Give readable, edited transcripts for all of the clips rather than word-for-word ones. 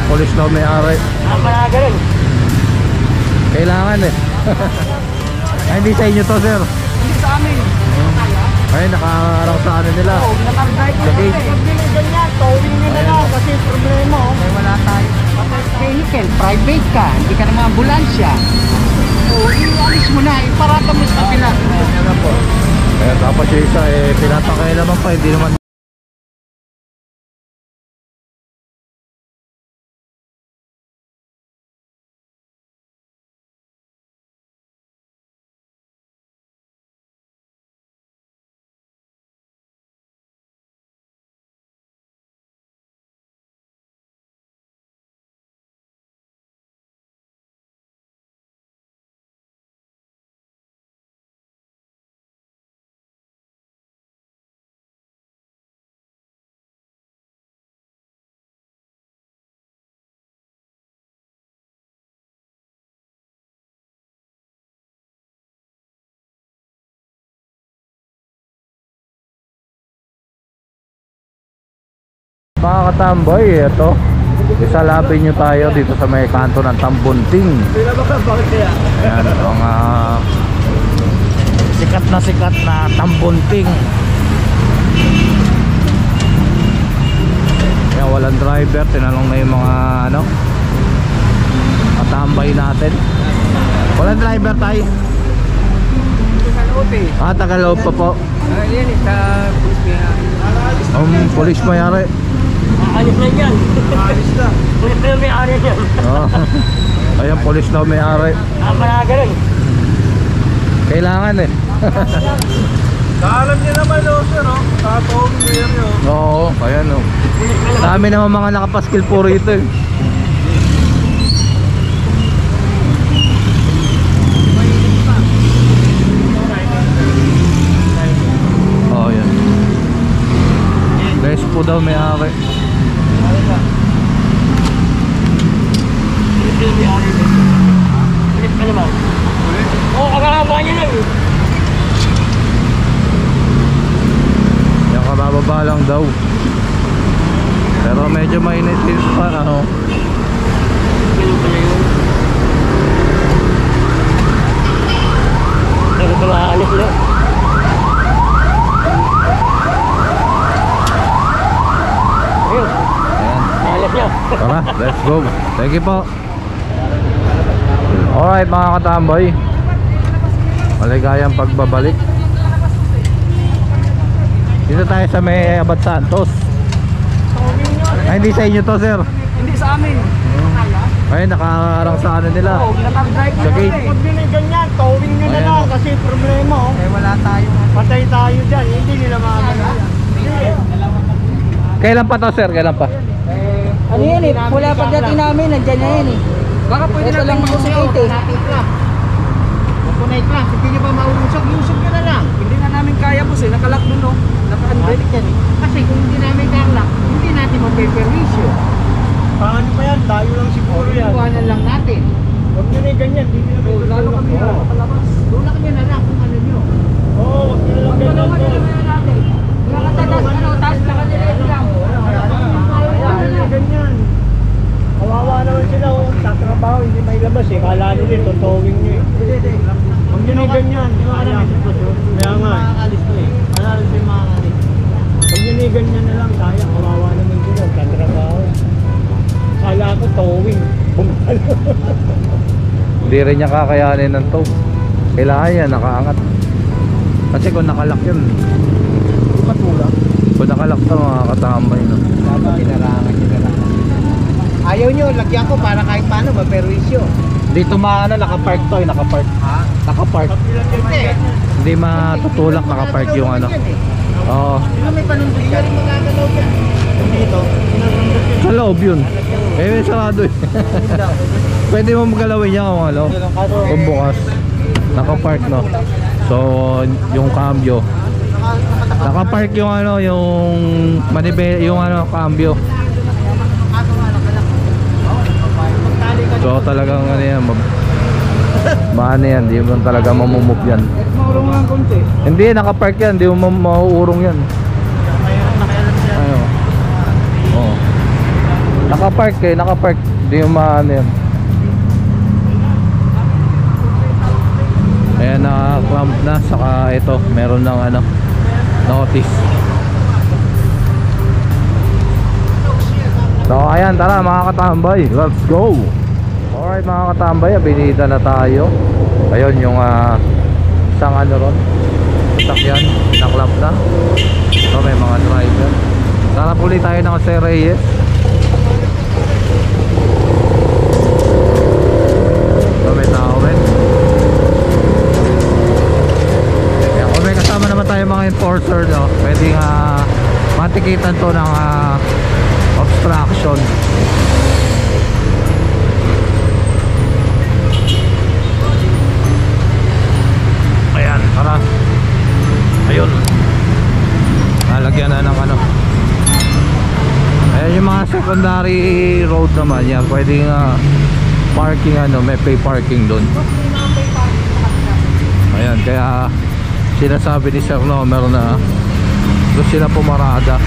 Polis na may-ari. Ganun. Kailangan eh. Ay, hindi sa inyo to, sir. Hindi sa amin. Ay, nakaharap sa ano nila. Oo, nakabike na kasi. Ganyan, towing nyo na lang kasi problema. May wala tayo. Vehicle, private ka. Hindi ka naman ambulansya. Oo, ialis mo na. Iparata mo sa kapila. Ayan po. Ayan, tapos yung isa eh, pinapakay naman pa. Hindi naman. Mga katamboy, ito isalapin nyo tayo dito sa may kanto ng Tambunting. Ayan, mga sikat na Tambunting. Ayan, walang driver. Tinanong na yung mga ano katambay natin. Walang driver tayo. Tagaloob pa po. Yan, sa pulis may Police mayari. Alis na yan. Alis na. Pulis na may-ari yan. Ayan, police na may-ari. Ganun. Kailangan eh. Alam niya naman sir, tatawag mo yan yun. Oo, ayan o. Dami naman mga nakapaskil po rito eh. Oo, yan. Guys po daw may-ari. Pulis ka naman. Oo, kakahaba niya lang eh. Yung kabababa lang daw. Pero medyo mainit pa ano. Ganun pala yun. Pero kumaalis na. Ayun, Ayan. alis niya. Tara, let's go. Thank you po. Alright mga katamboy, maligayang pagbabalik. Dito tayo sa may Abad Santos. Ay, hindi sa inyo to, sir. Hindi sa amin. Ay, nakaharang sa ano nila. Oo, nakabike Sa na gate. kasi. Pag ganyan, towing nyo na Ayan. lang kasi problema. May wala tayo. Patay tayo dyan, hindi nila makakala. Kailan pa to, sir? Kailan pa? Ano yan eh, mula pagdating namin, nandyan na yan eh. Baka pwede Ito natin lang mag-usap ang eh. Mapunay class, hindi nyo ba mausap? Iusap nyo na lang. Hindi na namin kaya boss eh, nakalak dun no. Naka-unbreak yan eh. Kasi kung hindi namin nakalak, hindi natin mag-permission. Paano pa yan? Tayo lang siguro yan. Iwanan lang natin. Huwag nyo na yung ganyan, hindi nyo namin lalo kami na palabas. Tulak nyo na lang kung ano nyo. Oo, huwag nyo na lang ganyan. Huwag nyo na natin. Nakatagas, taas na kanila lang. Huwag nyo na ganyan. Kawawa naman sila, tatrabaho, hindi may labas eh. Kala nila, totowing nyo eh. Huwag nyo na ganyan. Kaya nga. Makakalis ko eh. Malalis yung makakalis. Huwag nyo na ganyan na lang, kaya. Kawawa naman sila, tatrabaho. Kala ko towing. Hindi rin niya kakayanin ng tow. Kailangan yan, nakaangat. Kasi kung nakalak yun, Patulak. kung nakalak to mga katambay no? Dapat tinarangan. Ayaw nyo, lagyan ko para kahit paano maperwisyo. Dito maano, nakapark to eh, nakapark. Ha? Nakapark. Hindi matutulak, nakapark yung ano. Oo. May panumbos ka rin magagalaw yan. Dito, Sa loob yun. Eh, may sarado eh. Pwede mo magalawin niya kung ano. Kung bukas. Nakapark no. So, yung cambio. Nakapark yung ano, yung manibe, yung ano, cambio. So talagang ano yan, maano yan, di mo talaga mamumove yan. maurong lang konti. Hindi, nakapark yan, di mo mauurong yan. Ano? Oh. Nakapark eh, nakapark. Hindi yung maano yan. Ayan, naka-clamp na. Saka ito, meron ng ano, notice. So ayan, tara mga katambay, let's go. Alright mga katambay, binida na tayo. Ayun yung isang ano ron, sakyan, naklap na. So may mga driver. Sarap ulit tayo ng Jose Reyes. So may tao rin. Kaya kung may kasama naman tayo mga enforcer, no, pwedeng matikitan to ng obstruction. Ayan, tara. Ayun, nalagyan na ng ano. Ayan yung mga secondary road naman yan. Pwedeng parking ano, may pay parking doon. Ayan, kaya sinasabi ni Sir Nomer na doon sila pumarada.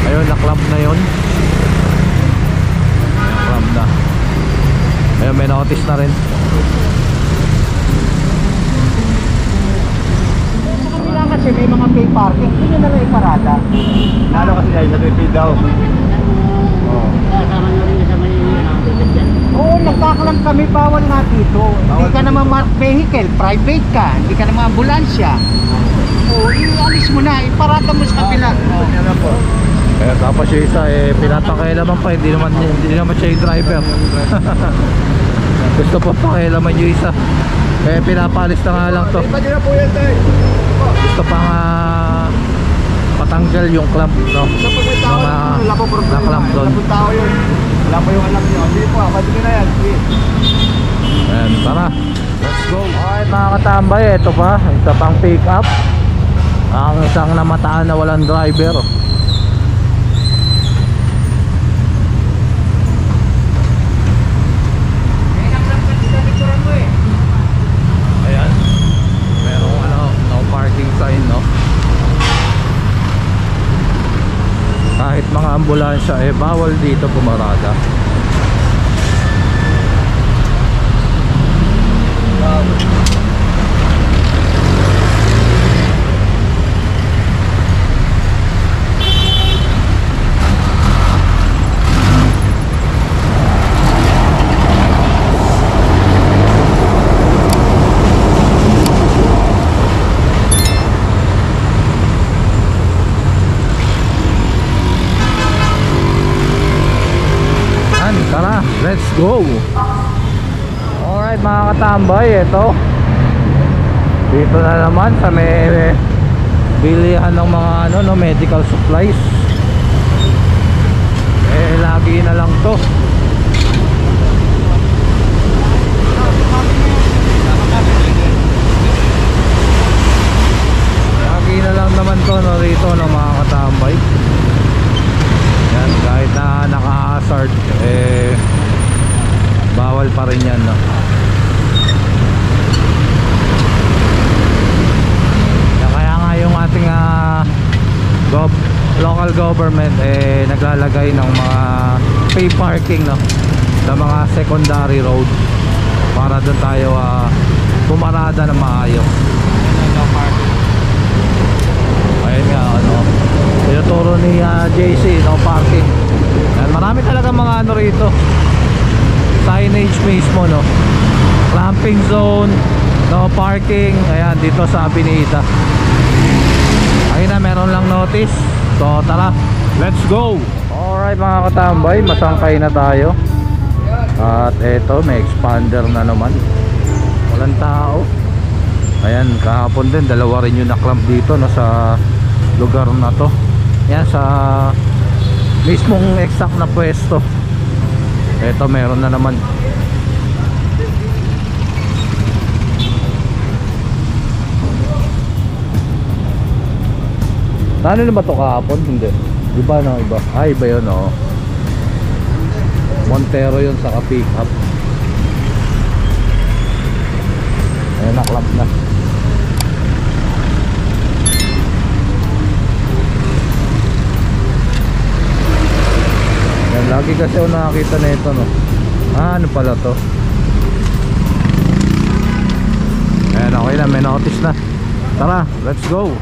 Ayun, na-clamp na yun. Na-clamp na. Ayun, may notice na rin. Sa kanila kasi may mga pay parking, hindi nyo na lang iparada. Lalo kasi dahil sa pipid daw. Oo, nagkakalang kami, bawal nga dito. Hindi ka naman marked vehicle, private ka, hindi ka naman ambulansya. Oo, ialis mo na, iparada mo sa kabila. Yan na po. Eh, tapos yung isa pinapakailaman pa, hindi naman siya yung driver. Gusto pa pakailaman yung isa. Kaya pinapalis na nga lang to. Iba din na po yan, tayo. Gusto pa nga patanggal yung clamp, no? Sa pag may tao, wala po problema. na-clamp doon. Wala po tao yun. Wala po yung alam nyo. Sige po, pwede nyo na yan. Sige. Ayan, tara, let's go. Alright mga katambay, ito pa, isa pang pick up. Ang isang namataan na walang driver. Ayan, merong ano, no parking sign, no? Kahit mga ambulansya bawal dito pumarada. Tara, let's go. Alright mga katambay, ito dito na naman sa may bilihan ng mga ano, no, medical supplies. Lagi na lang to. Lagi na lang naman to, no, rito, no, mga katambay. Yan, kahit na naka-hazard bawal pa rin yan, no? Kaya nga yung ating local government naglalagay ng mga pay parking, no, sa mga secondary road para doon tayo pumarada ng maayos. Ayun nga, ano, tinuturo ni JC, no parking. Yan, marami talaga mga ano rito, signage mismo, no, clamping zone, no parking. Ayan, dito sa Abinida. Ayun na, meron lang notice. So tara, let's go. Alright mga katambay, masangkay na tayo. At eto, may expander na naman. Walang tao. Ayan, kahapon din dalawa rin yung naklamp dito, no, sa lugar na to. Yan, sa mismong exact na pwesto. Eto, meron na naman. Ano na ba ito kahapon? Hindi. Iba, no? Iba. Ay, iba yun, no? Montero yun sa pick up. Ayan, naklamp na. Lagi kasi ako nakakita na ito, no. Ano pala to? Ayan, okay na, may notice na. Tara, let's go.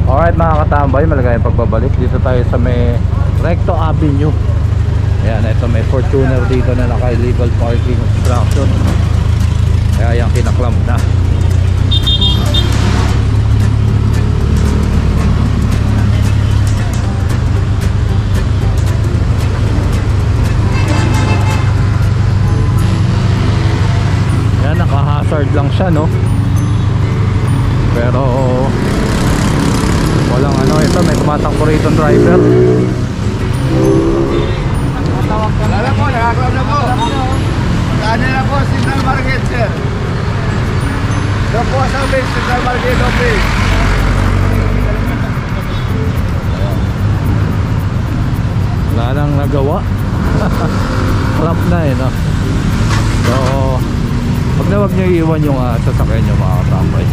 Alright mga katambay, malagay pagbabalik. Dito tayo sa may Recto Avenue. Ayan, ito may Fortuner dito na naka-illegal parking obstruction. Kaya yung kinaklamp na. Ayan, naka-hazard lang siya, no? Pero walang ano, ito may tumatakbo rito ng driver. Wala po, nakakawag na po. Ano na po, Central Market, sir. Doon po sa office, Central Market office. Wala nang nagawa. Crap na eh, no? So wag na wag nyo iiwan yung sasakyan nyo mga katambay.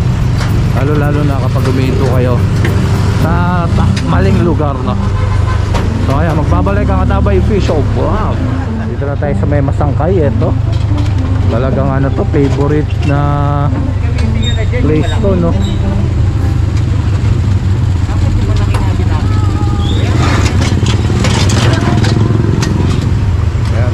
Lalo na kapag huminto kayo sa maling lugar, no? So ayan, magbabalik ang Katabay Official Vlog. Dito na tayo sa may Masangkay. Ito talagang ano to, favorite na place to, no? Ayan.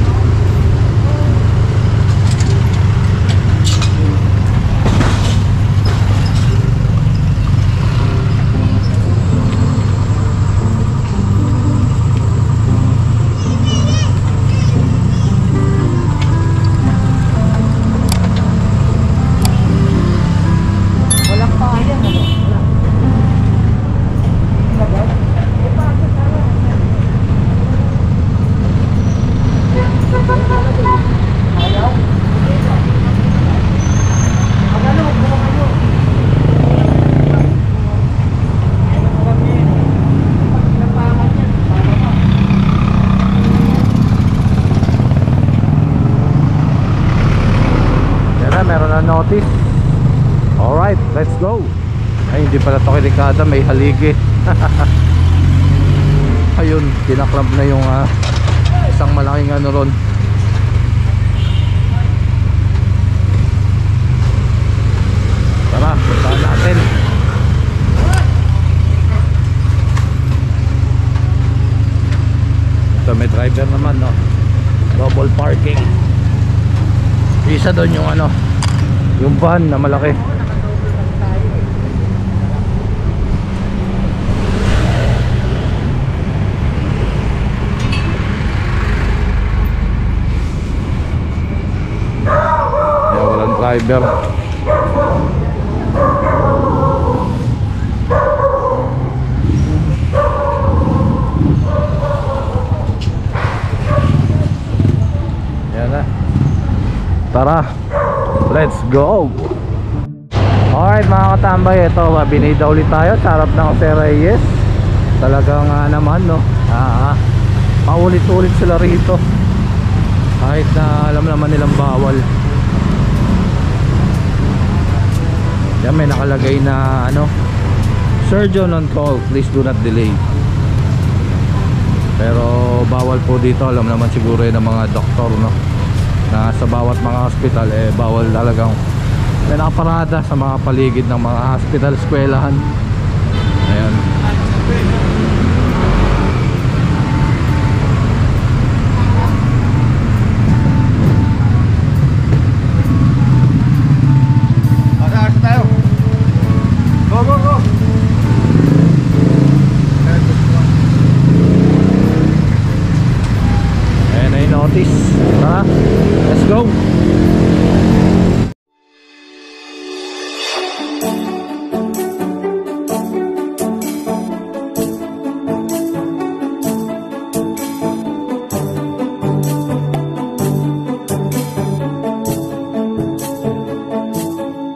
Walang pahayan, ano? Yan na, meron na notice. Alright, let's go. Ay, hindi pala ito kinikada, may haligi. Ayun, kinaklamp na yung isang malaking ano ron. Tara, puntahan natin. Ito may driver naman, no? Double parking. Isa doon yung ano, yung van na malaki. Ayan, walang driver. Ayan na. Tara, let's go. Alright mga katambay, ito binida ulit tayo sa harap ng Jose Reyes. Talagang naman, no, paulit-ulit sila rito kahit na alam naman nilang bawal. Yan, may nakalagay na ano, surgeon on call, please do not delay. Pero bawal po dito, alam naman siguro yun ng mga doktor, no, na sa bawat mga hospital bawal talagang may nakaparada sa mga paligid ng mga hospital, eskwelahan.